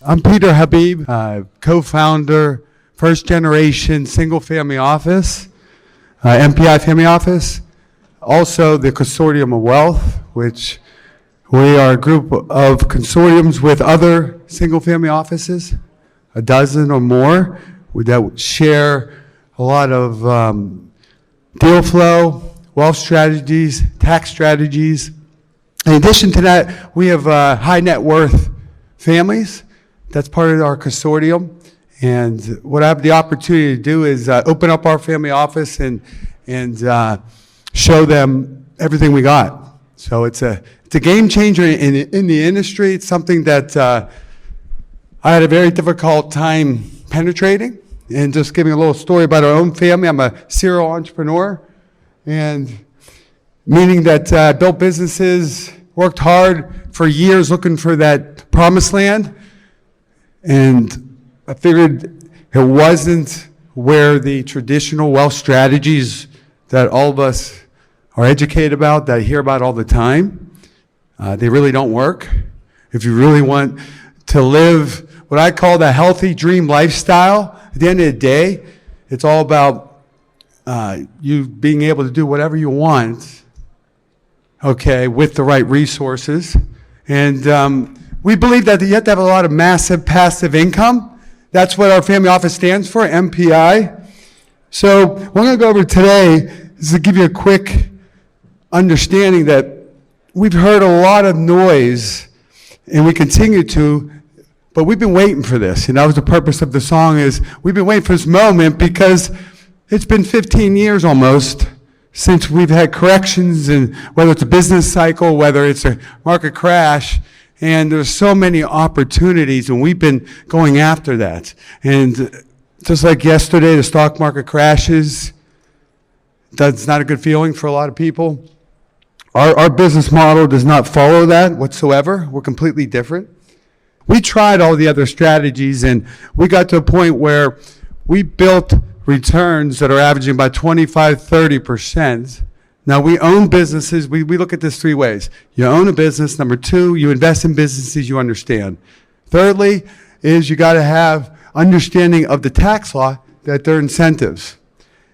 I'm Peter Habib, co-founder, first generation single family office, MPI family office. Also the Consortium of Wealth, which we are a group of consortiums with other single family offices, a dozen or more, that share a lot of deal flow, wealth strategies, tax strategies. In addition to that, we have high net worth families. That's part of our consortium. And what I have the opportunity to do is open up our family office and show them everything we got. So it's a game changer in the industry. It's something that I had a very difficult time penetrating. And just giving a little story about our own family. I'm a serial entrepreneur, and meaning that I built businesses, worked hard for years looking for that promised land, and I figured it wasn't where the traditional wealth strategies that all of us are educated about, that I hear about all the time, they really don't work. If you really want to live what I call the healthy dream lifestyle, at the end of the day, it's all about you being able to do whatever you want, okay, with the right resources. And we believe that you have to have a lot of massive passive income. That's what our family office stands for, MPI. So what I'm going to go over today is to give you a quick understanding that we've heard a lot of noise, and we continue to, but we've been waiting for this. And that was the purpose of the song, is we've been waiting for this moment because it's been 15 years almost since we've had corrections, and whether it's a business cycle, whether it's a market crash, and there's so many opportunities, and we've been going after that. And just like yesterday, the stock market crashes. That's not a good feeling for a lot of people. Our business model does not follow that whatsoever. We're completely different. We tried all the other strategies, and we got to a point where we built returns that are averaging about 25, 30%. Now, we own businesses. We look at this three ways. You own a business. Number two, you invest in businesses you understand. Thirdly, is you got to have understanding of the tax law, that there are incentives.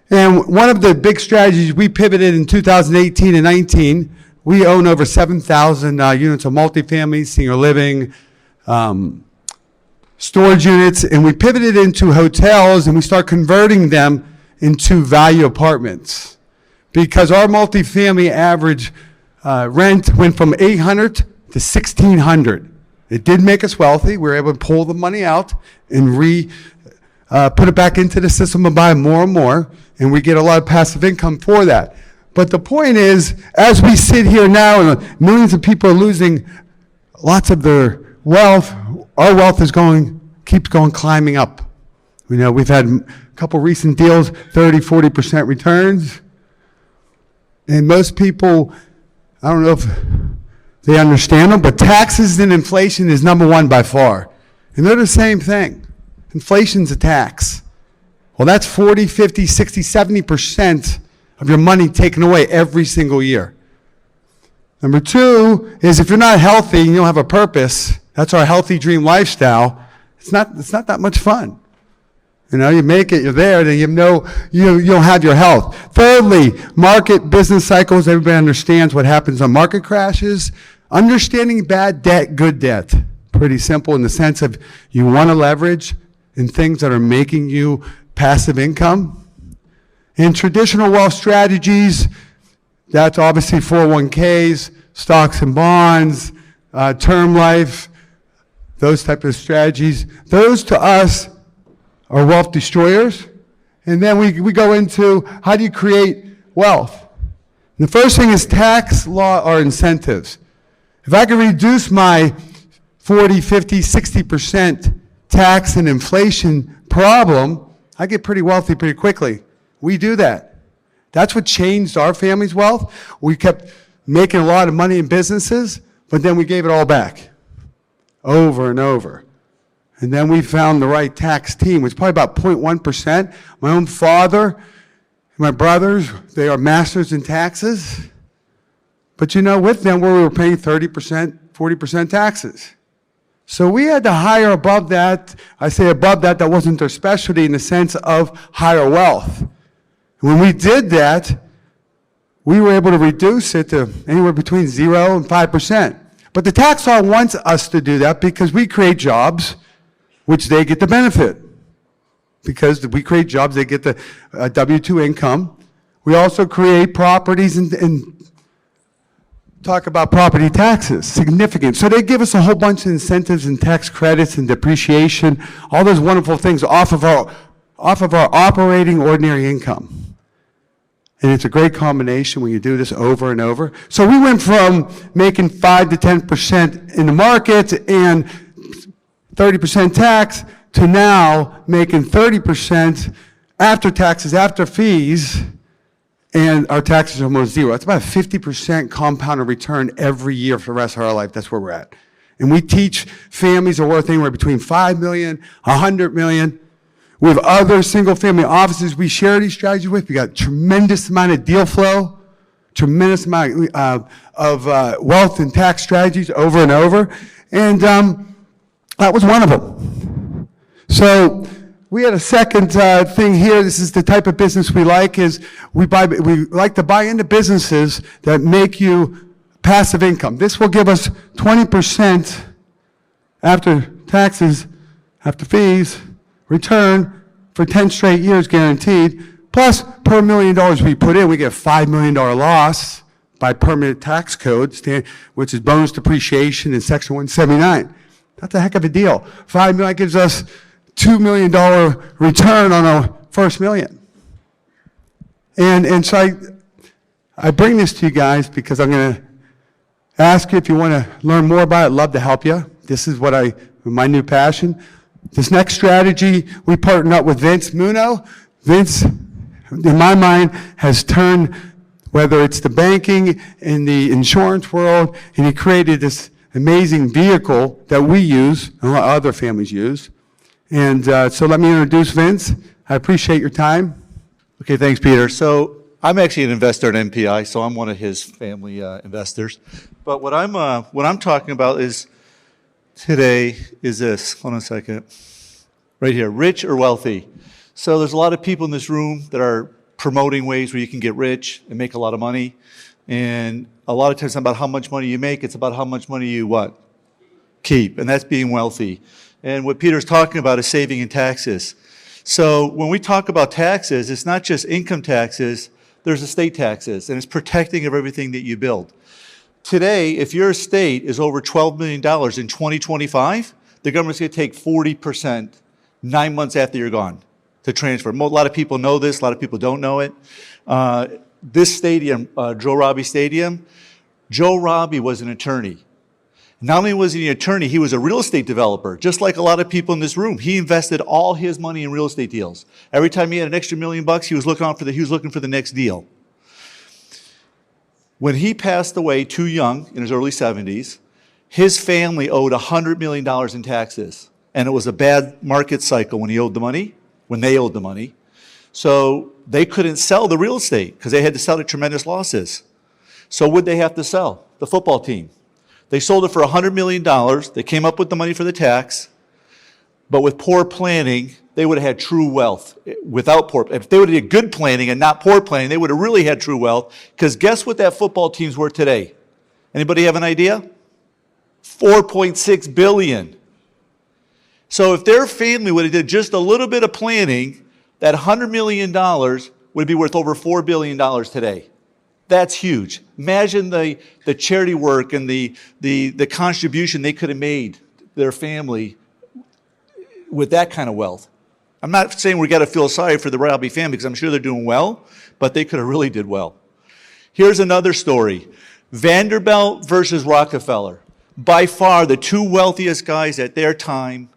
And one of the big strategies, we pivoted in 2018 and 19. We own over 7,000 units of multifamily, senior living, storage units, and we pivoted into hotels, and we start converting them into value apartments. Because our multifamily average rent went from $800 to $1,600. It did make us wealthy. We were able to pull the money out and put it back into the system and buy more and more, and we get a lot of passive income for that. But the point is, as we sit here now, and millions of people are losing lots of their wealth, our wealth keeps going climbing up. You know, we've had a couple recent deals, 30, 40% returns. And most people, I don't know if they understand them, but taxes and inflation is number one by far. And they're the same thing. Inflation's a tax. Well, that's 40, 50, 60, 70% of your money taken away every single year. Number two is, if you're not healthy and you don't have a purpose, that's our healthy dream lifestyle, it's not that much fun. You know, you make it, you're there, then you don't have your health. Thirdly, market business cycles. Everybody understands what happens on market crashes. Understanding bad debt, good debt. Pretty simple in the sense of you want to leverage in things that are making you passive income. In traditional wealth strategies, that's obviously 401ks, stocks and bonds, term life, those type of strategies. Those to us are wealth destroyers. And then we go into, how do you create wealth? And the first thing is tax law or incentives. If I can reduce my 40, 50, 60% tax and inflation problem, I get pretty wealthy pretty quickly. We do that. That's what changed our family's wealth. We kept making a lot of money in businesses, but then we gave it all back over and over. And then we found the right tax team, which is probably about 0.1%. My own father and my brothers, they are masters in taxes. But you know, with them, we were paying 30%, 40% taxes. So we had to hire above that. I say above that, that wasn't their specialty in the sense of higher wealth. When we did that, we were able to reduce it to anywhere between 0 and 5%. But the tax law wants us to do that because we create jobs, which they get the benefit. Because we create jobs, they get the W-2 income. We also create properties and talk about property taxes, significant. So they give us a whole bunch of incentives and tax credits and depreciation, all those wonderful things off of our operating ordinary income. And it's a great combination when you do this over and over. So we went from making 5 to 10% in the market and 30% tax to now making 30% after taxes, after fees, and our taxes are almost 0. It's about a 50% compounded return every year for the rest of our life. That's where we're at. And we teach families are worth anywhere between $5 million, $100 million. We have other single-family offices we share these strategies with. We got a tremendous amount of deal flow, tremendous amount of wealth and tax strategies over and over. And that was one of them. So we had a second thing here. This is the type of business we like. Is we like to buy into businesses that make you passive income. This will give us 20% after taxes, after fees, return for 10 straight years guaranteed. Plus, per $1 million we put in, we get a $5 million loss by permanent tax code, which is bonus depreciation in Section 179. That's a heck of a deal. $5 million gives us $2 million return on our first $1 million. And so I bring this to you guys because I'm going to ask you if you want to learn more about it. I'd love to help you. This is my new passion. This next strategy, we partnered up with Vince Munno. Vince, in my mind, has turned, whether it's the banking and the insurance world, and he created this amazing vehicle that we use and a lot of other families use. And so let me introduce Vince. I appreciate your time. Okay, thanks, Peter. So I'm actually an investor in MPI, so I'm one of his family investors. But what I'm talking about is today is this. Hold on a second. Right here, rich or wealthy. So there's a lot of people in this room that are promoting ways where you can get rich and make a lot of money. And a lot of times it's not about how much money you make, it's about how much money you what? Keep. And that's being wealthy. And what Peter's talking about is saving in taxes. So when we talk about taxes, it's not just income taxes, there's estate taxes, and it's protecting of everything that you build. Today, if your estate is over $12 million in 2025, the government's going to take 40% 9 months after you're gone to transfer. A lot of people know this, a lot of people don't know it. This stadium, Joe Robbie Stadium, Joe Robbie was an attorney. Not only was he an attorney, he was a real estate developer, just like a lot of people in this room. He invested all his money in real estate deals. Every time he had an extra $1 million, he was looking for the next deal. When he passed away too young, in his early 70s, his family owed $100 million in taxes. And it was a bad market cycle when they owed the money. So they couldn't sell the real estate because they had to sell at tremendous losses. So what did they have to sell? The football team. They sold it for $100 million. They came up with the money for the tax. But with poor planning, they would have had true wealth. If they would have had good planning and not poor planning, they would have really had true wealth. Because guess what that football team's worth today? Anybody have an idea? $4.6 billion. So if their family would have did just a little bit of planning, that $100 million would be worth over $4 billion today. That's huge. Imagine the charity work and the contribution they could have made their family with that kind of wealth. I'm not saying we got to feel sorry for the Robbie family because I'm sure they're doing well, but they could have really did well. Here's another story. Vanderbilt versus Rockefeller. By far the two wealthiest guys at their time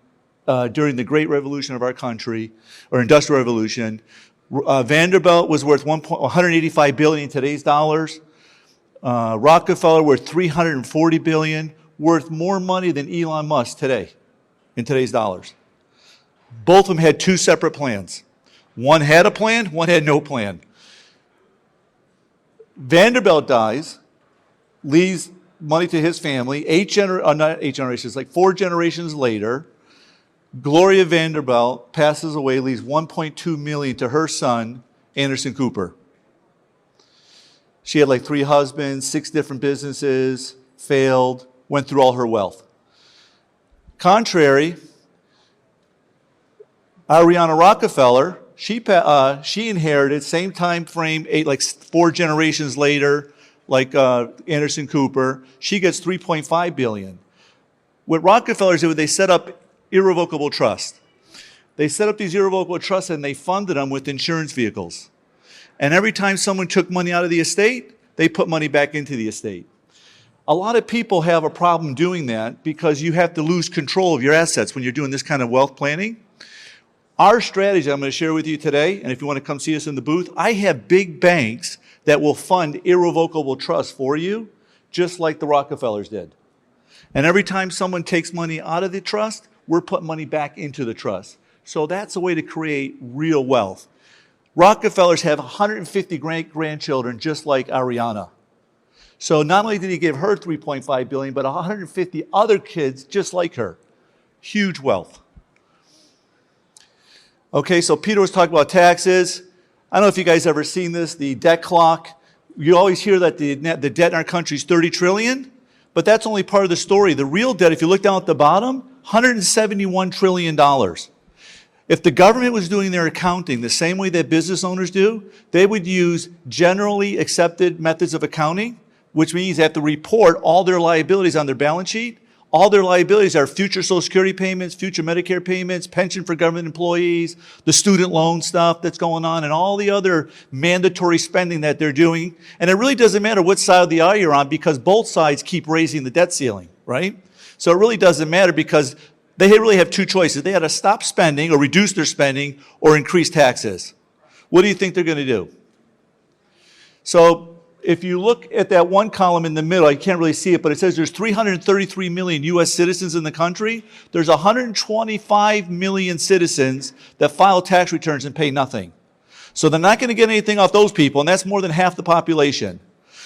during the Great Revolution of our country, or Industrial Revolution. Vanderbilt was worth $185 billion in today's dollars. Rockefeller worth $340 billion, worth more money than Elon Musk today, in today's dollars. Both of them had two separate plans. One had a plan, one had no plan. Vanderbilt dies, leaves money to his family. Not 8 generations, like 4 generations later, Gloria Vanderbilt passes away, leaves $1.2 million to her son, Anderson Cooper. She had like 3 husbands, 6 different businesses, failed, went through all her wealth. Contrary, Ariana Rockefeller, she inherited, same time frame, 4 generations later, like Anderson Cooper. She gets $3.5 billion. What Rockefellers did, they set up irrevocable trust. They set up these irrevocable trusts and they funded them with insurance vehicles. And every time someone took money out of the estate, they put money back into the estate. A lot of people have a problem doing that because you have to lose control of your assets when you're doing this kind of wealth planning. Our strategy I'm going to share with you today, and if you want to come see us in the booth, I have big banks that will fund irrevocable trusts for you, just like the Rockefellers did. And every time someone takes money out of the trust, we're putting money back into the trust. So that's a way to create real wealth. Rockefellers have 150 great-grandchildren just like Ariana. So not only did he give her $3.5 billion, but 150 other kids just like her. Huge wealth. Okay, so Peter was talking about taxes. I don't know if you guys ever seen this, the debt clock. You always hear that the debt in our country is $30 trillion, but that's only part of the story. The real debt, if you look down at the bottom, $171 trillion. If the government was doing their accounting the same way that business owners do, they would use generally accepted methods of accounting, which means they have to report all their liabilities on their balance sheet. All their liabilities are future Social Security payments, future Medicare payments, pension for government employees, the student loan stuff that's going on, and all the other mandatory spending that they're doing. And it really doesn't matter what side of the aisle you're on because both sides keep raising the debt ceiling, right? So it really doesn't matter because they really have 2 choices. They had to stop spending or reduce their spending or increase taxes. What do you think they're going to do? So if you look at that one column in the middle, I can't really see it, but it says there's 333 million U.S. citizens in the country. There's 125 million citizens that file tax returns and pay nothing. So they're not going to get anything off those people, and that's more than half the population.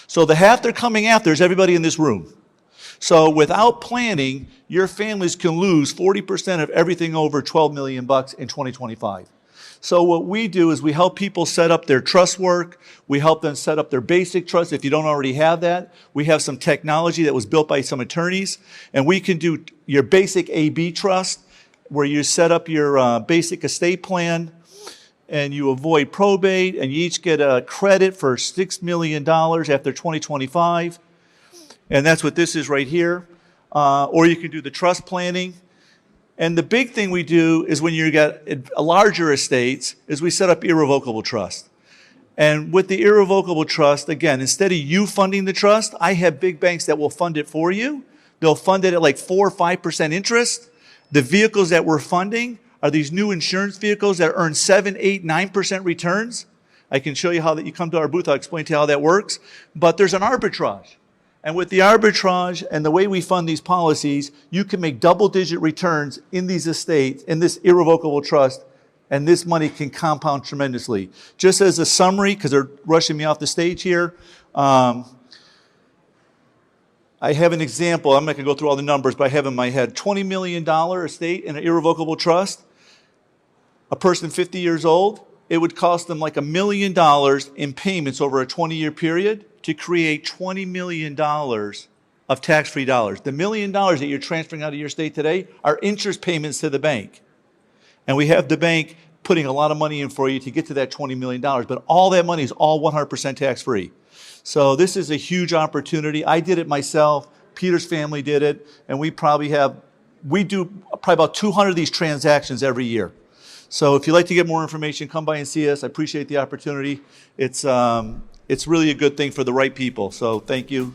So the half they're coming after is everybody in this room. So without planning, your families can lose 40% of everything over $12 million in 2025. So what we do is we help people set up their trust work. We help them set up their basic trust if you don't already have that. We have some technology that was built by some attorneys, and we can do your basic AB trust where you set up your basic estate plan and you avoid probate, and you each get a credit for $6 million after 2025. And that's what this is right here. Or you can do the trust planning. And the big thing we do is when you got larger estates is we set up irrevocable trust. And with the irrevocable trust, again, instead of you funding the trust, I have big banks that will fund it for you. They'll fund it at like 4 or 5% interest. The vehicles that we're funding are these new insurance vehicles that earn 7, 8, 9% returns. I can show you how that you come to our booth. I'll explain to you how that works. But there's an arbitrage. And with the arbitrage and the way we fund these policies, you can make double-digit returns in these estates, in this irrevocable trust, and this money can compound tremendously. Just as a summary, because they're rushing me off the stage here, I have an example. I'm not going to go through all the numbers, but I have in my head $20 million estate in an irrevocable trust. A person 50 years old, it would cost them like $1 million in payments over a 20-year period to create $20 million of tax-free dollars. The $1 million that you're transferring out of your state today are interest payments to the bank. And we have the bank putting a lot of money in for you to get to that $20 million. But all that money is all 100% tax-free. So this is a huge opportunity. I did it myself. Peter's family did it. And we do probably about 200 of these transactions every year. So if you'd like to get more information, come by and see us. I appreciate the opportunity. It's really a good thing for the right people. So thank you.